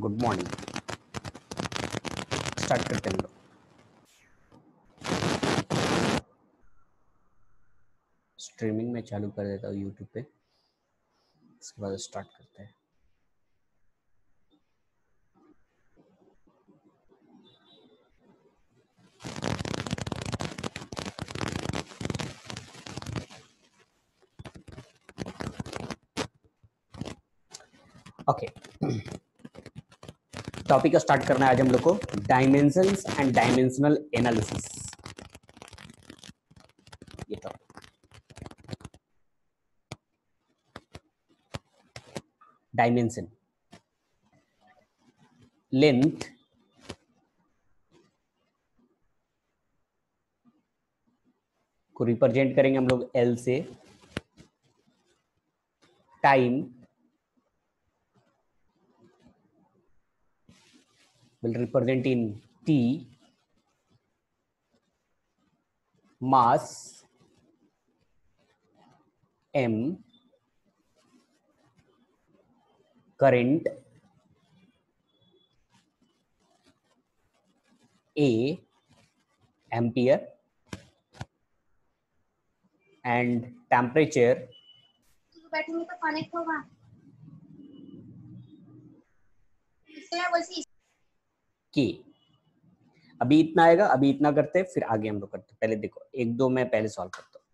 Good morning. Start करते हैं हम लोग। स्ट्रीमिंग में चालू कर देता हूँ यूट्यूब पे, इसके बाद स्टार्ट करते हैं। ओके, टॉपिक का स्टार्ट करना है आज हम लोग को, डायमेंशंस एंड डायमेंशनल एनालिसिस। ये टॉपिक डायमेंशन, लेंथ, को रिप्रेजेंट करेंगे हम लोग एल से, time will represent in T, mass M, current A, ampere, and temperature बैठेंगे तो कनेक्ट होगा। K। अभी इतना आएगा, अभी इतना करते हैं फिर आगे हम लोग करते हैं। पहले देखो एक दो मैं पहले सॉल्व करता हूँ।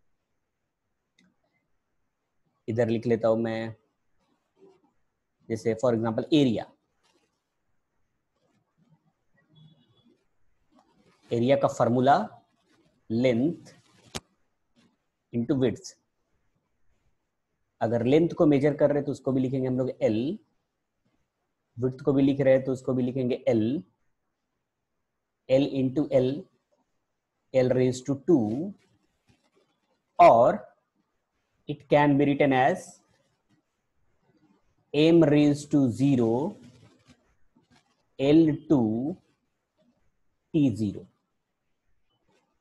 इधर लिख लेता हूं मैं, जैसे फॉर एग्जांपल एरिया। एरिया का फॉर्मूला लेंथ इंटू विड्थ। अगर लेंथ को मेजर कर रहे हैं तो उसको भी लिखेंगे हम लोग एल, विड्थ को भी लिख रहे हैं तो उसको भी लिखेंगे L, L into L, L raise to 2, और it can be written as m raised to 0 L2 T0।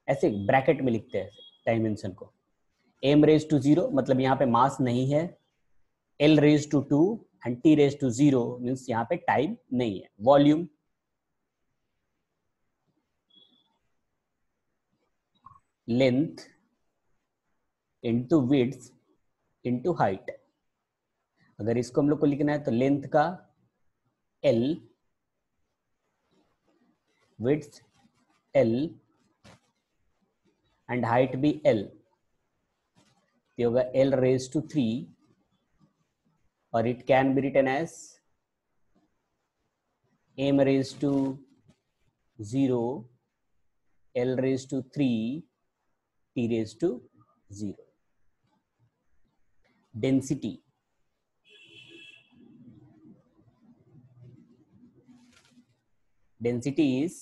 ऐसे ब्रैकेट में लिखते हैं डायमेंशन को। m रेज टू 0 मतलब यहाँ पे मास नहीं है, l raise to 2 and t raise to 0 means यहाँ पे टाइम नहीं है। Volume, length into width into height. अगर इसको हम लोग को लिखना है तो लेंथ का l, width l and height भी l, ये होगा l रेज टू 3, और it can be written as m raise to 0 l raise to 3 t raise to 0। Density, density is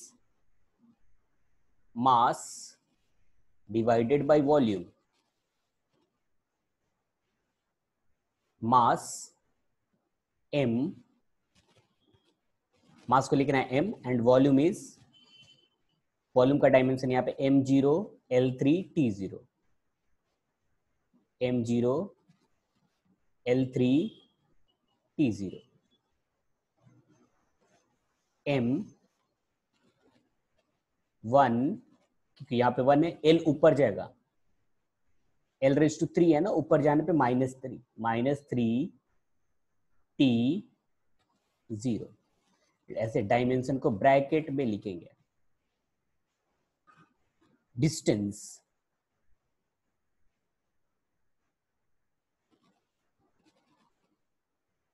mass divided by volume। mass m, mass को लिखना है m and volume is, volume का dimension यहाँ पे m0 l3 t0, m0 l3 t0, m1 क्योंकि यहाँ पे 1 है, l ऊपर जाएगा, l रेज टू 3 है ना, ऊपर जाने पे -3 t0। ऐसे डायमेंशन को ब्रैकेट में लिखेंगे। Distance,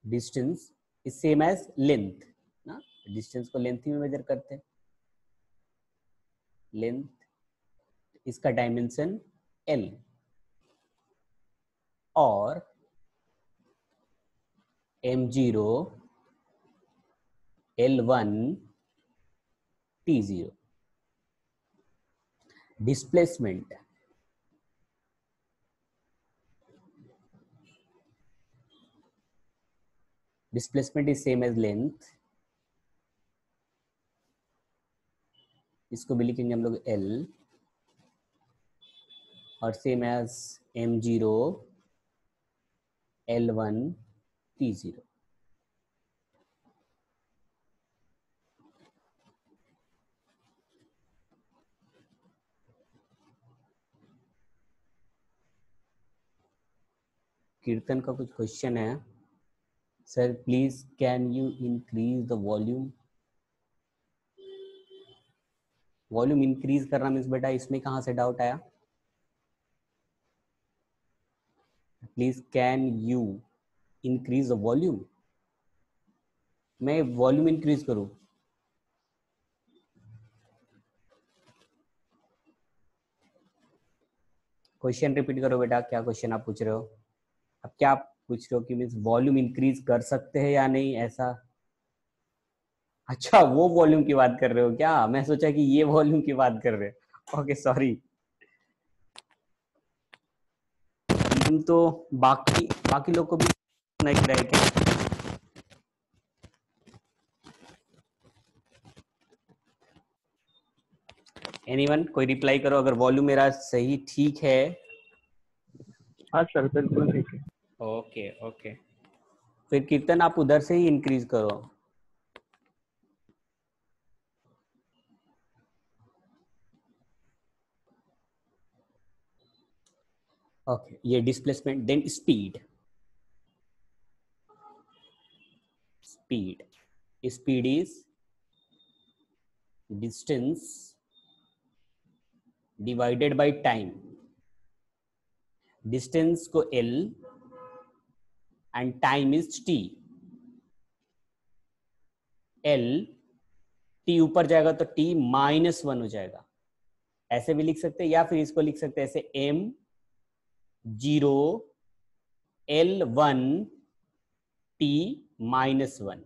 distance is same as length ना, डिस्टेंस को लेंथ में मेजर करते हैं। लेंथ, इसका डायमेंशन l, और m0 l1 t0। Displacement, displacement is same as length, इसको भी लिखेंगे हम लोग l, और same as m0 l1 t0। कीर्तन का कुछ क्वेश्चन है, sir please can you increase the volume. Volume increase करना मीन्स बेटा इसमें कहाँ से डाउट आया? Please can you increase the volume, मैं वॉल्यूम इंक्रीज करूं? क्वेश्चन रिपीट करो बेटा, क्या क्वेश्चन आप पूछ रहे हो? अब क्या आप पूछ रहे हो कि मीन्स वॉल्यूम इंक्रीज कर सकते हैं या नहीं, ऐसा? अच्छा, वो वॉल्यूम की बात कर रहे हो क्या? मैं सोचा कि ये वॉल्यूम की बात कर रहे हो। Okay sorry. तुम तो बाकी बाकी लोग को भी नहीं रहे क्या? एनीवन, कोई रिप्लाई करो अगर वॉल्यूम मेरा सही ठीक है। हाँ सर बिल्कुल ठीक है। ओके ओके, फिर कीर्तन आप उधर से ही इंक्रीज करो। ओके, ये displacement, then speed. Speed, speed is distance divided by time. Distance को L and time is T। L T ऊपर जाएगा तो T -1 हो जाएगा, ऐसे भी लिख सकते हैं, या फिर इसको लिख सकते हैं ऐसे M0 L1 T -1।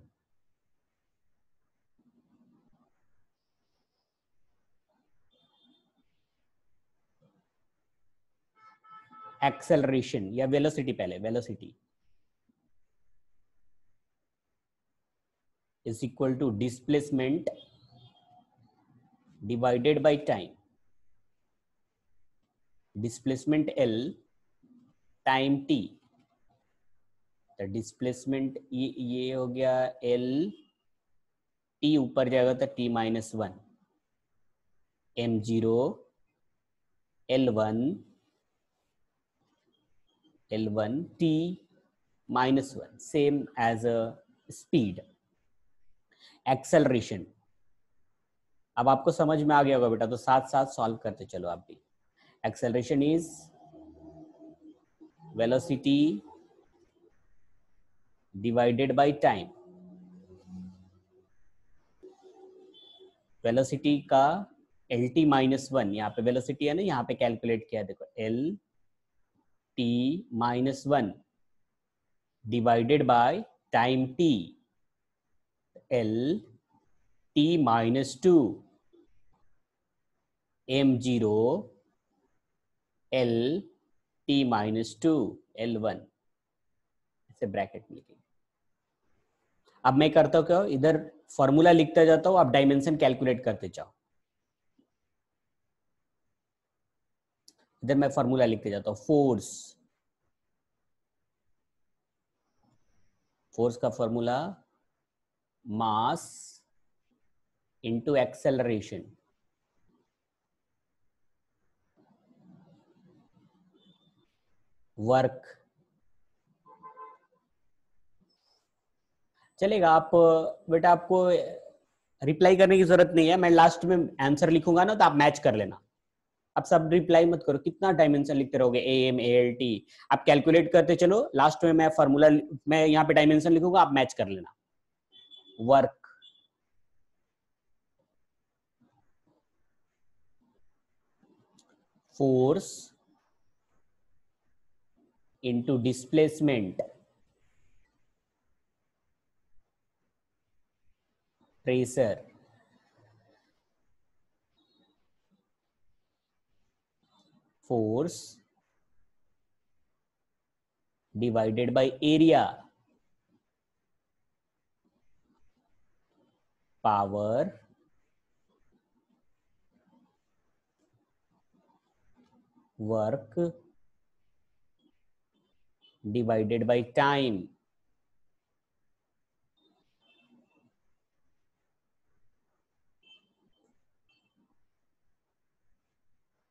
एक्सेलरेशन या वेलोसिटी, पहले velocity is equal to displacement divided by time. Displacement L, time T। तो डिस्प्लेसमेंट ये हो गया L, T ऊपर जाएगा तो T -1, M0 L1 T -1, same as a speed. Acceleration, अब आपको समझ में आ गया होगा बेटा, तो साथ साथ सॉल्व करते चलो आप भी। Acceleration is velocity divided by time. Velocity का LT -1, यहाँ पे वेलोसिटी है ना, यहाँ पे कैलकुलेट किया, देखो LT -1 divided by time T, LT -2 M0 LT -2 L1, ऐसे ब्रैकेट में लिखेंगे। अब मैं करता हूँ क्या, इधर फॉर्मूला लिखता जाता हूँ, आप डायमेंशन कैलकुलेट करते जाओ। इधर मैं फॉर्मूला लिखते जाता हूँ। फोर्स, फोर्स का formula mass into acceleration. Work, चलेगा। आप बेटा आपको रिप्लाई करने की जरूरत नहीं है, मैं लास्ट में आंसर लिखूंगा ना, तो आप मैच कर लेना। आप सब रिप्लाई मत करो, कितना डायमेंशन लिखते रहोगे, AM ALT। आप कैलकुलेट करते चलो, लास्ट में मैं फॉर्मूला, मैं यहाँ पे डायमेंशन लिखूंगा, आप मैच कर लेना। Work, force into displacement, pressure, force divided by area, power work divided by time.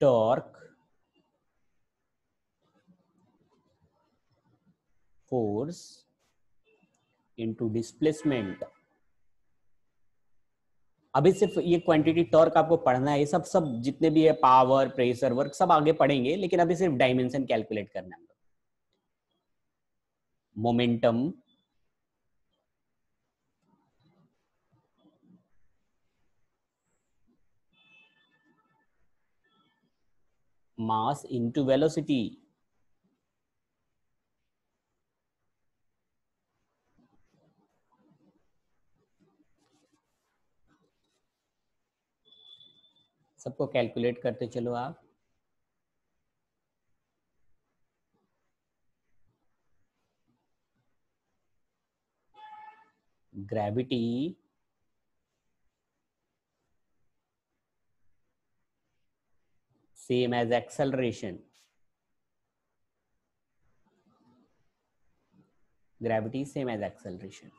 Torque force into displacement. अभी सिर्फ ये क्वांटिटी टॉर्क आपको पढ़ना है, ये सब जितने भी है पावर प्रेशर वर्क सब आगे पढ़ेंगे, लेकिन अभी सिर्फ डायमेंशन कैलकुलेट करना है। Momentum mass into velocity. सबको कैलकुलेट करते चलो आप। Gravity same as acceleration. Gravity same as acceleration.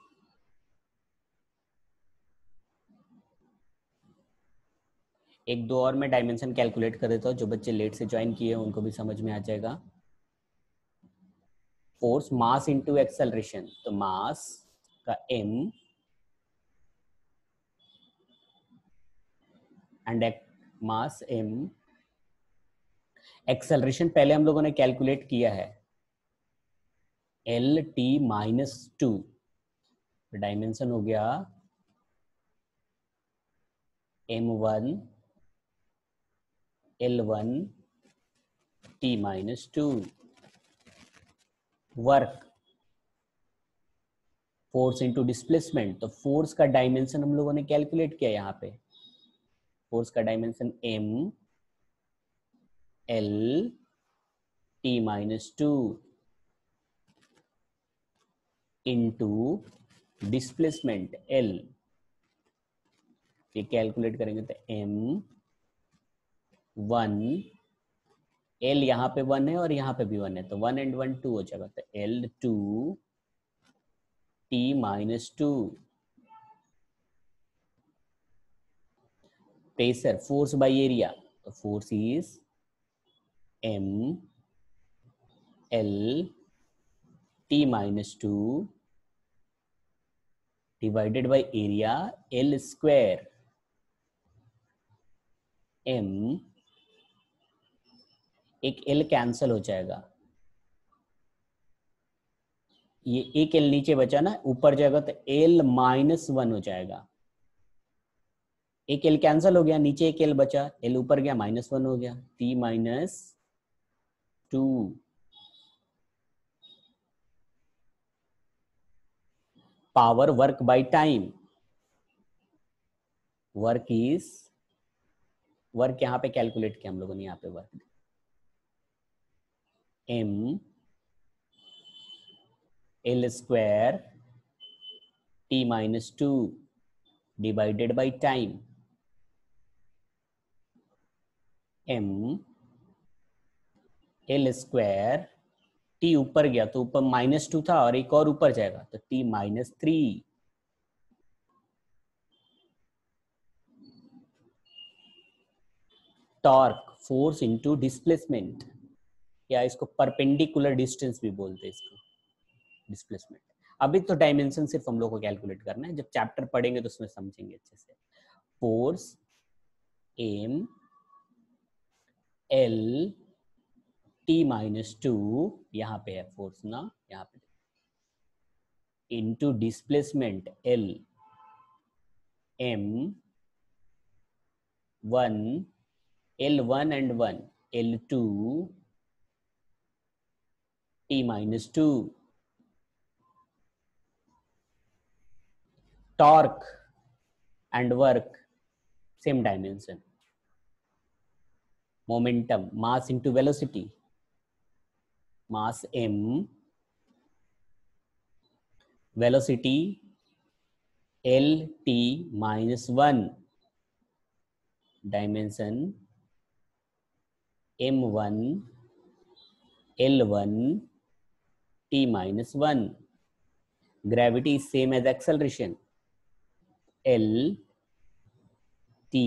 एक दो और मैं डायमेंशन कैलकुलेट कर देता हूँ, जो बच्चे लेट से ज्वाइन किए हैं उनको भी समझ में आ जाएगा। फोर्स मास इनटू एक्सेलरेशन, तो मास का m and mass m, acceleration पहले हम लोगों ने कैलकुलेट किया है L T minus to, dimension हो गया m1 L1 t minus to. Work force into displacement, तो फोर्स का डायमेंशन हम लोगों ने कैलकुलेट किया यहाँ पे। फोर्स का dimension m L t minus two into displacement L। ये कैलकुलेट करेंगे तो m 1 L यहाँ पे 1 है और यहाँ पे भी 1 है, तो 1 and 1 2 हो जाएगा, तो L2 t minus two. Pressure force by area, तो force is m L t minus two divided by area L square. m एक L कैंसल हो जाएगा, ये एक L नीचे बचा ना, ऊपर जाएगा तो L माइनस 1 हो जाएगा। एक L कैंसल हो गया, नीचे एक L बचा, L ऊपर गया माइनस 1 हो गया, t minus to. Power work by time, work is, work यहाँ पे कैलकुलेट किया हम लोगों ने, यहाँ पे work m L square t minus two divided by time, m L square, t ऊपर गया तो ऊपर माइनस टू था और एक और ऊपर जाएगा तो t minus three. Torque force into displacement, या इसको परपेंडिकुलर डिस्टेंस भी बोलते हैं इसको, डिस्प्लेसमेंट। अभी तो डायमेंशन सिर्फ हम लोग को कैलकुलेट करना है, जब चैप्टर पढ़ेंगे तो उसमें समझेंगे अच्छे से। Force M L T minus two, यहाँ पे है फोर्स ना, यहाँ पे into displacement L M 1 L1 and 1 L2 t minus 2। Torque and work same dimension। Momentum mass into velocity, mass m, velocity Lt minus 1, dimension m1 L1 t minus 1। Gravity is same as acceleration, L t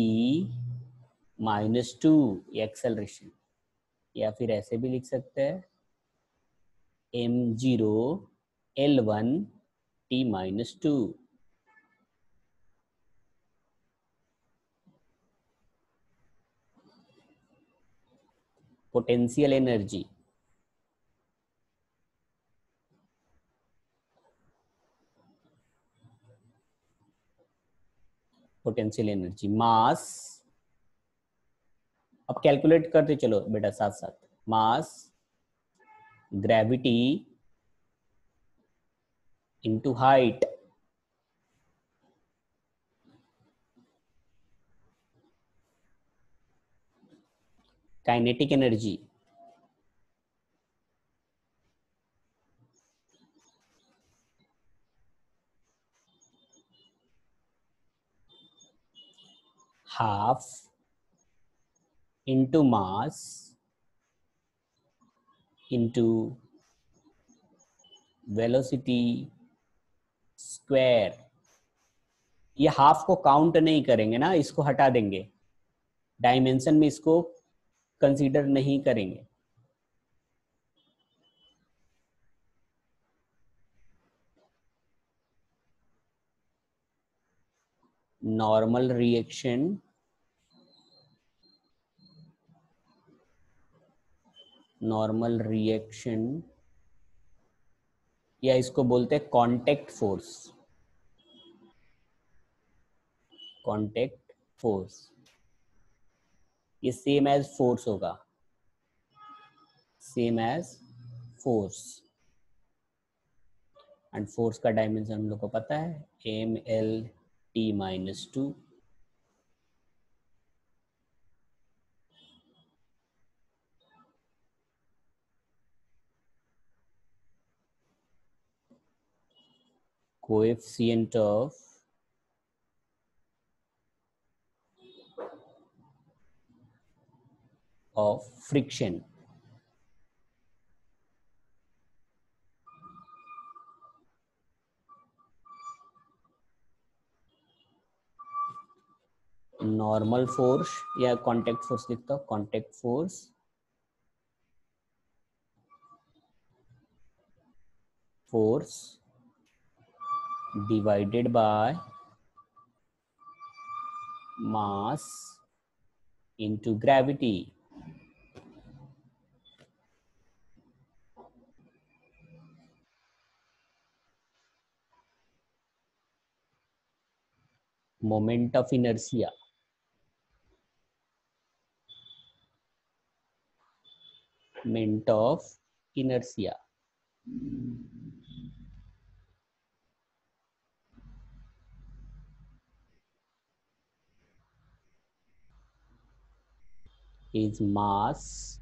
minus to, acceleration. या फिर ऐसे भी लिख सकते हैं m0 L1 T minus 2. Potential energy. Potential energy. Mass. अब calculate करते चलो बेटा साथ साथ. Mass, gravity into height. Kinetic energy. Half into mass into velocity square. ये हाफ को काउंट नहीं करेंगे ना, इसको हटा देंगे, डायमेंशन में इसको कंसीडर नहीं करेंगे. नॉर्मल रिएक्शन या इसको बोलते हैं कांटेक्ट फोर्स. ये सेम एज फोर्स होगा, same as force. And force का डायमेंशन हम लोग को पता है, mLT-2. Coefficient of friction. Normal force या कांटेक्ट फोर्स लिखता हूँ, contact force divided by mass into gravity. Moment of inertia. Moment of inertia. Is mass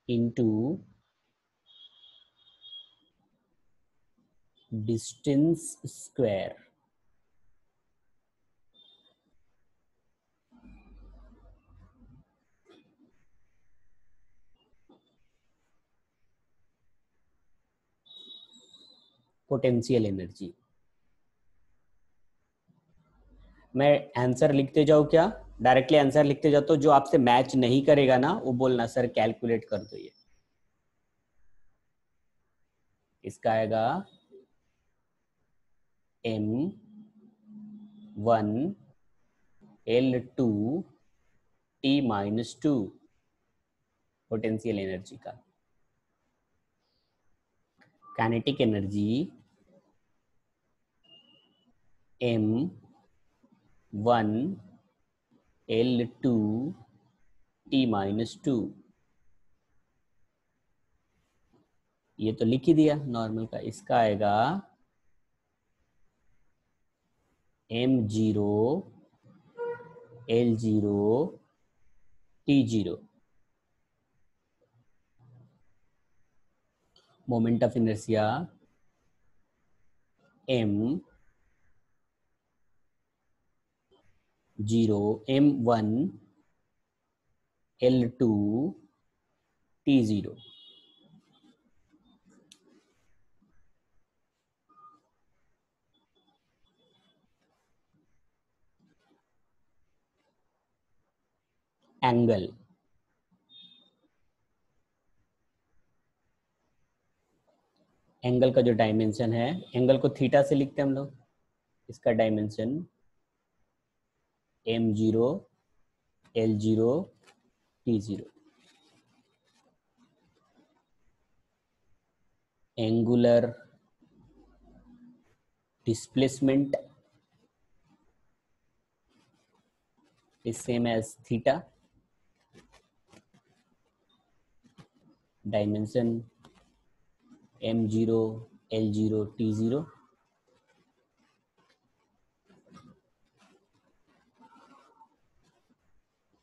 into distance square. Potential energy. मैं आंसर लिखते जाऊँ क्या, डायरेक्टली आंसर लिखते जाओ, तो जो आपसे मैच नहीं करेगा ना वो बोलना सर कैलकुलेट कर दो. ये इसका आएगा M1L2T-2 पोटेंशियल एनर्जी का. Kinetic energy M1L2T-2. ये तो लिख ही दिया नॉर्मल का. इसका आएगा M0L0T0. Moment of inertia M1L2T0. Angle का जो डायमेंशन है, एंगल को थीटा से लिखते हैं हम लोग, इसका dimension m0 l0 t0। Angular displacement is same as theta, dimension m0 l0 t0,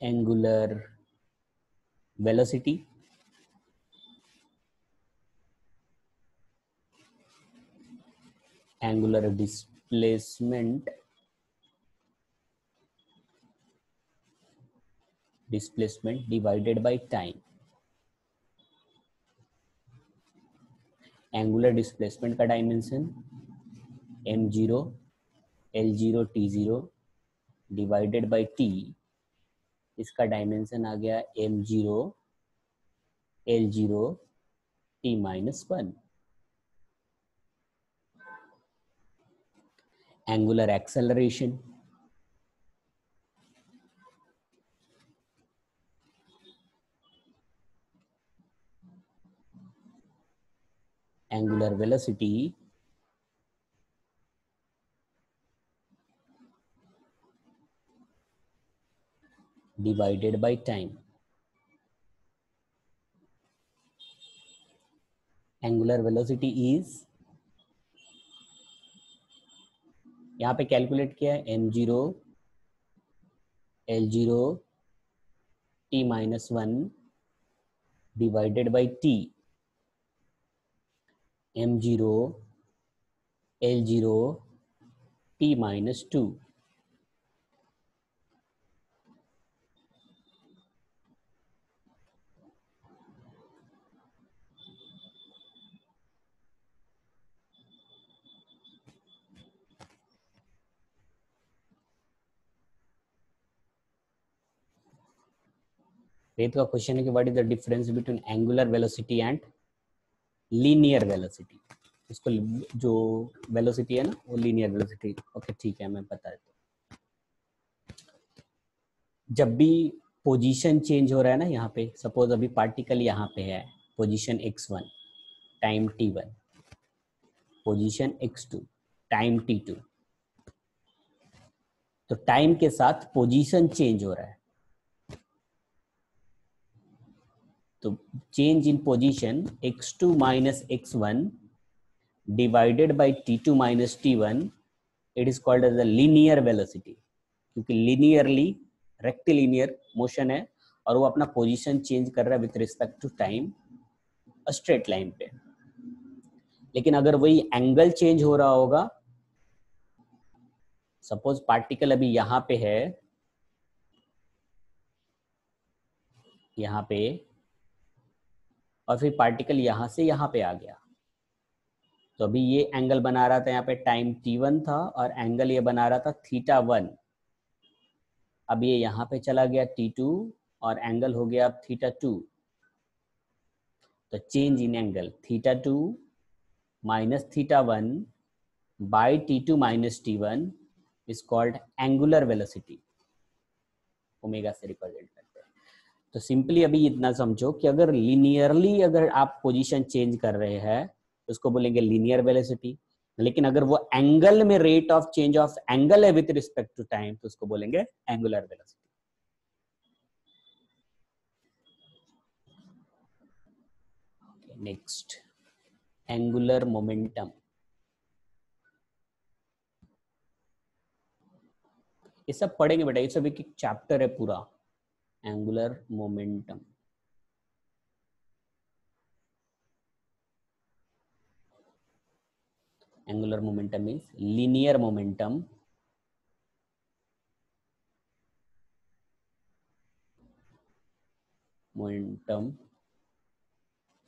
angular velocity angular displacement divided by time। Angular displacement का dimension m0 l0 t0 divided by t, इसका dimension आ गया m0 l0 t-1। Angular acceleration angular velocity divided by time। angular velocity is, यहाँ पे calculate किया है m0 l0 t-1 divided by t, m0 l0 t-2। वेद का question है कि what is the difference between angular velocity and linear velocity. उसको जो velocity है ना वो लीनियर वेलोसिटी। ओके ठीक है, मैं बता देता हूँ। जब भी पोजीशन चेंज हो रहा है ना, यहाँ पे सपोज अभी पार्टिकल यहाँ पे है, position x1 time t1, position x2 time t2, तो टाइम के साथ पोजीशन चेंज हो रहा है, तो change in position x2 minus x1 divided by t2 minus t1, it is called as a linear velocity, क्योंकि लीनियरली रेक्टिलिनियर मोशन है और वो अपना पोजीशन चेंज कर रहा है with respect to time straight line पे। लेकिन अगर वही एंगल चेंज हो रहा होगा, सपोज पार्टिकल अभी यहाँ पे है, यहाँ पे, और फिर पार्टिकल यहाँ से यहाँ पे आ गया, तो अभी ये एंगल बना रहा था यहाँ पे टाइम t1 था और एंगल ये बना रहा था θ1। अब ये यहाँ पे चला गया t2 और एंगल हो गया अब θ2, तो change in angle θ2 minus θ1 by t2 minus t1 is called angular velocity, omega से रिप्रेजेंट करते हैं। तो सिंपली अभी इतना समझो कि अगर लीनियरली अगर आप पोजीशन चेंज कर रहे हैं तो उसको बोलेंगे लीनियर वेलोसिटी, लेकिन अगर वो एंगल में rate of change of angle है विथ रिस्पेक्ट टू टाइम तो उसको बोलेंगे angular velocity. Next, angular momentum. ये सब पढ़ेंगे बेटा, ये सब एक चैप्टर है पूरा, angular momentum. Angular momentum means linear momentum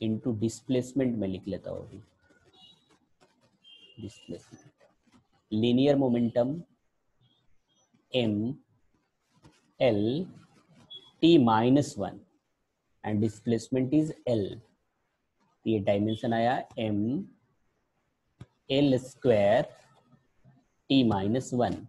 into displacement में लिख लेता हूँ अभी, displacement linear momentum m l t-1 and displacement is l। ये डायमेंशन आया m L square t minus 1.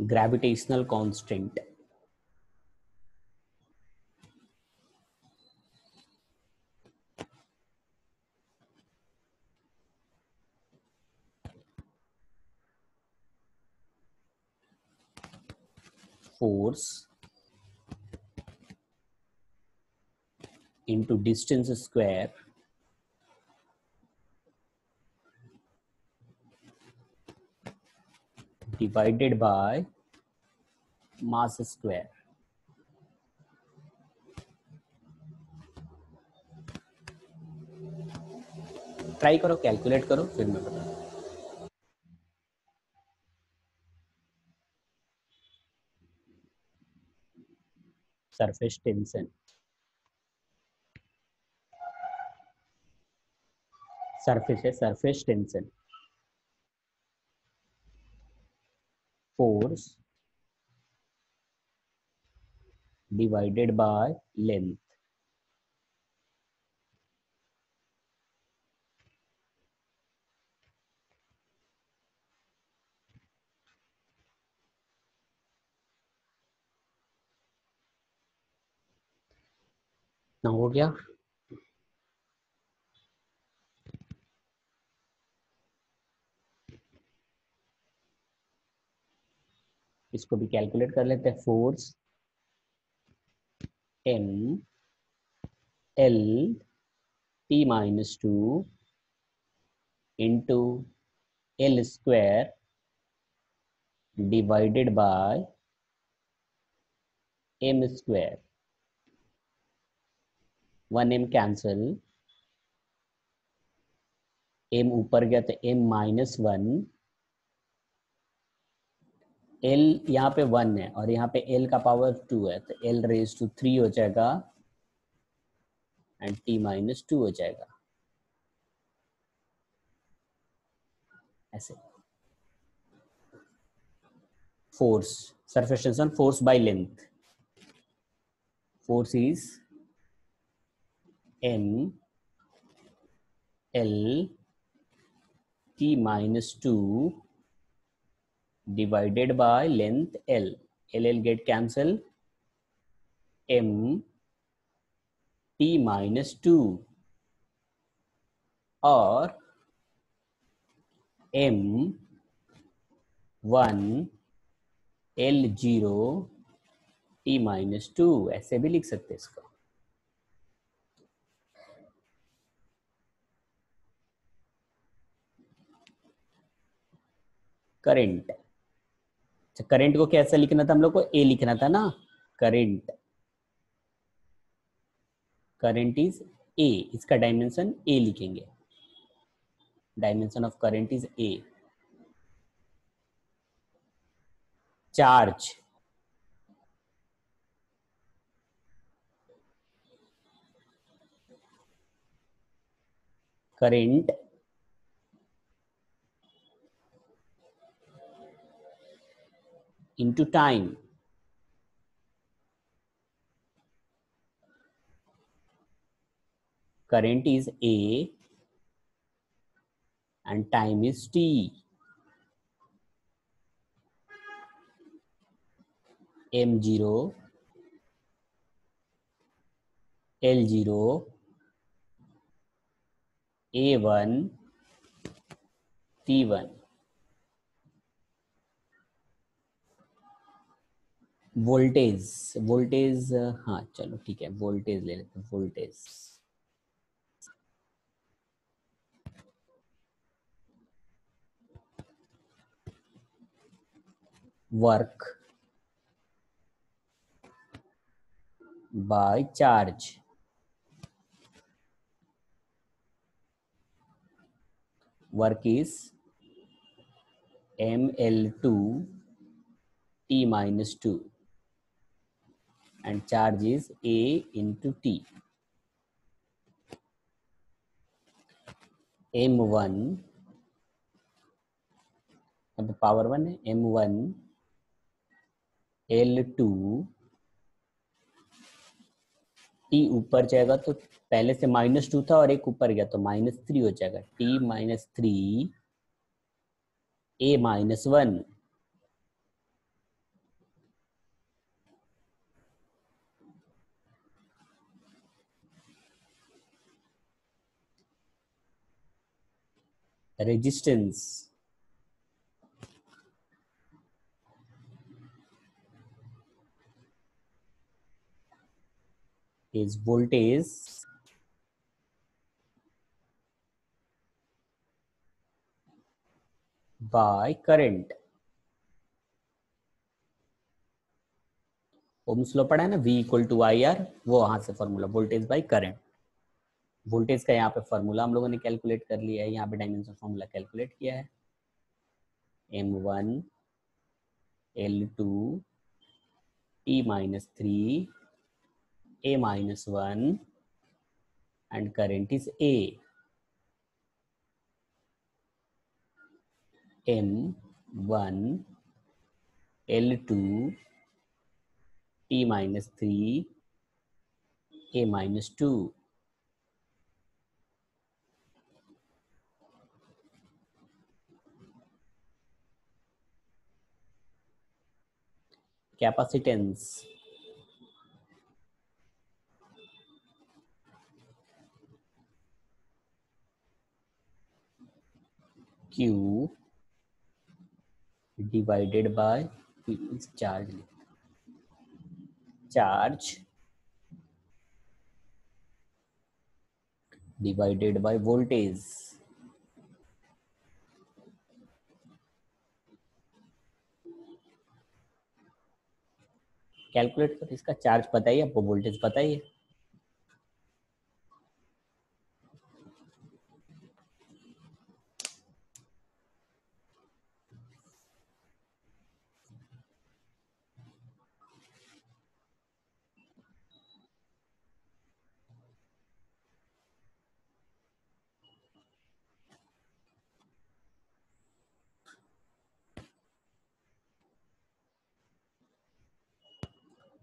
Gravitational constant. Force into distance square divided by mass square. Try करो, calculate करो, फिर मैं बताऊँ. सरफेस टेंशन, सरफेस है, surface tension. Force divided by length. ना हो गया. इसको भी कैलकुलेट कर लेते हैं. Force m l t minus 2 into l square divided by m square. 1m cancel, m ऊपर गया तो m माइनस 1. l यहाँ पे 1 है और यहाँ पे l का पावर 2 है, तो l रेज टू 3 हो जाएगा एंड t माइनस 2 हो जाएगा. ऐसे. Force, surface tension, force by length. Force is m l t minus 2 divided by length l. l get cancel, m t minus 2 और m 1 l 0 t minus 2. ऐसे भी लिख सकते हैं इसको. करंट, करंट को कैसे लिखना था हम लोग को? ए लिखना था ना. Current, current is a. इसका डायमेंशन ए लिखेंगे. Dimension of current is a. Charge, current into time. Current is A and time is T. M0, L0, A1, T1. Voltage, voltage, हाँ चलो ठीक है, वोल्टेज ले लेते हैं. Voltage, work by charge. Work is ml2 t minus 2 and charge is A into T. M1 अब power 1 है, m1 l2 t ऊपर जाएगा तो पहले से -2 था और एक ऊपर गया तो -3 हो जाएगा, t -3 a -1 resistance is voltage by current। Ohm's law पढ़ा है ना, V equal to I R, वो वहां से formula voltage by current. Voltage का यहाँ पे फॉर्मूला हम लोगों ने कैलकुलेट कर लिया है, यहाँ पे डायमेंशन फॉर्मूला कैलकुलेट किया है, m1 l2 t -3 a -1 and current is a, m1 l2 t -3 a -2। Capacitance Q divided by charge, charge divided by voltage. Calculate कर, इसका चार्ज पता ही है आपको, वोल्टेज पता ही है।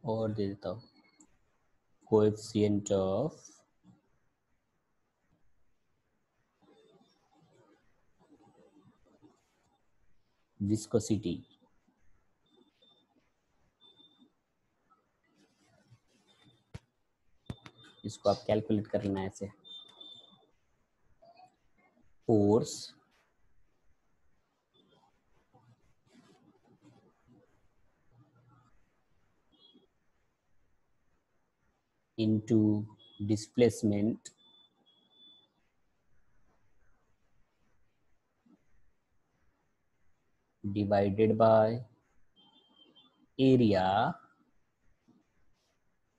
और दे देता हूँ, कोएफिशिएंट ऑफ विस्कोसिटी, इसको आप कैलकुलेट कर लेना ऐसे, force into displacement divided by area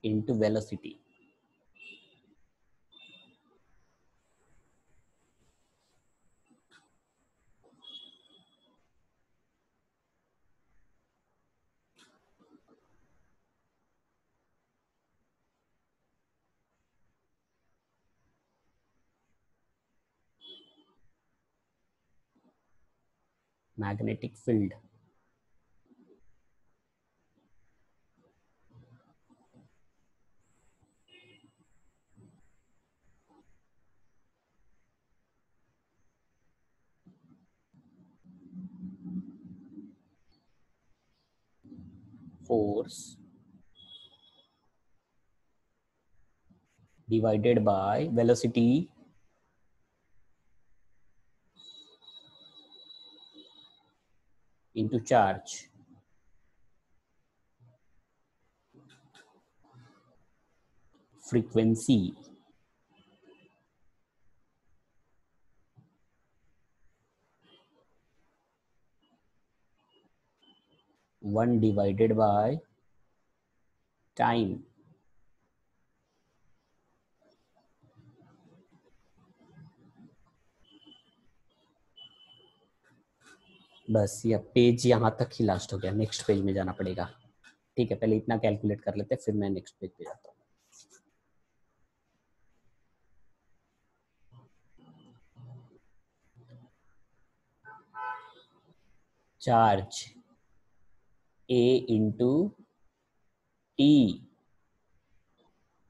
into velocity. Magnetic field, force divided by velocity into charge. Frequency one divided by time. बस ये पेज यहाँ तक ही लास्ट हो गया, नेक्स्ट पेज में जाना पड़ेगा। ठीक है, पहले इतना कैलकुलेट कर लेते हैं, फिर मैं नेक्स्ट पेज पे जाता हूँ। Charge A into T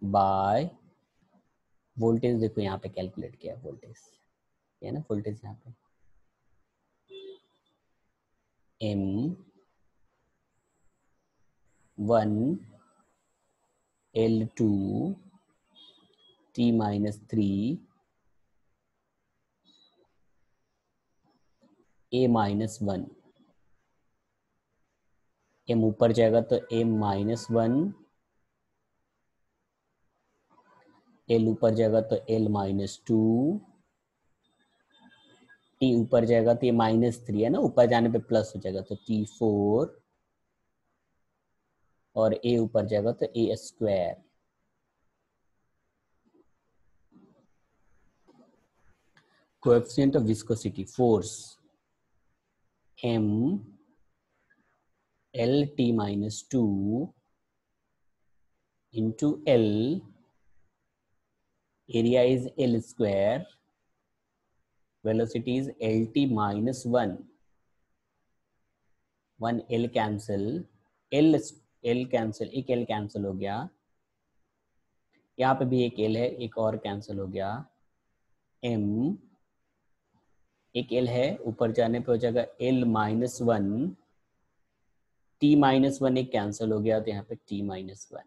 by voltage. देखो यहाँ पे कैलकुलेट किया वोल्टेज, है ना वोल्टेज यहाँ पे M1 L2 T-3 A-1। M ऊपर जाएगा तो M-1, L ऊपर जाएगा तो L-2, T ऊपर जाएगा तो ये -3 है ना, ऊपर जाने पे प्लस हो जाएगा तो T4, और A ऊपर जाएगा तो A²। Coefficient of viscosity force M LT-2 into L, area is L², velocity is LT-1, 1 L cancel, L cancel, एक L कैंसिल हो गया, यहाँ पे भी एक L है, एक और कैंसिल हो गया, M एक L है, ऊपर जाने पे हो जाएगा L-1, T-1 एक कैंसिल हो गया तो यहाँ पे T-1।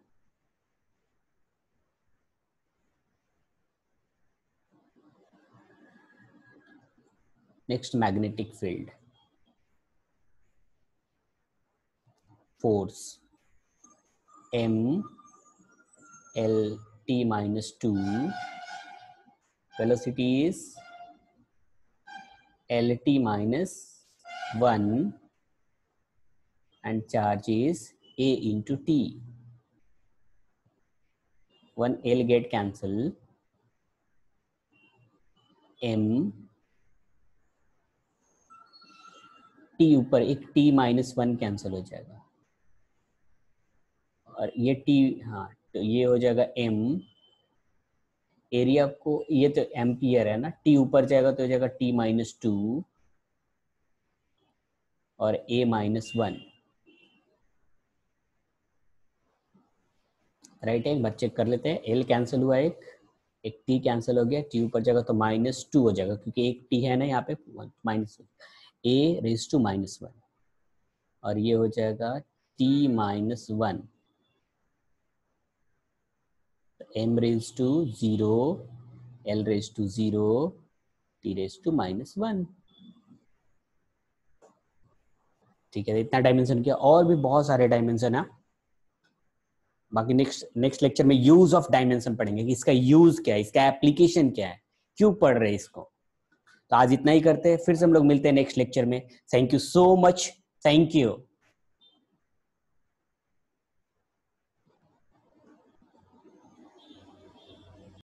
Next magnetic field force M LT-2, velocity is LT-1 and charge is A into T. 1 L get cancel, M T ऊपर एक T-1 कैंसिल हो जाएगा, और ये T, हाँ तो ये हो जाएगा M, एरिया को, ये तो एम्पियर है ना, T ऊपर जाएगा तो हो जाएगा T-2 और A-1। राइट है, एक बार चेक कर लेते हैं। L कैंसिल हुआ, एक T कैंसिल हो गया, T ऊपर जाएगा तो -2 हो जाएगा क्योंकि एक T है ना यहाँ पे, A⁻⁻1, और ये हो जाएगा T-1, M⁻⁻0, L⁻⁻0, T⁻⁻1। ठीक है, इतना डायमेंशन किया, और भी बहुत सारे डायमेंशन है। बाकी नेक्स्ट लेक्चर में यूज ऑफ डायमेंशन पढ़ेंगे कि इसका यूज क्या है, इसका एप्लीकेशन क्या है, क्यों पढ़ रहे हैं इसको। तो आज इतना ही करते हैं, फिर से हम लोग मिलते हैं नेक्स्ट लेक्चर में। Thank you so much, thank you.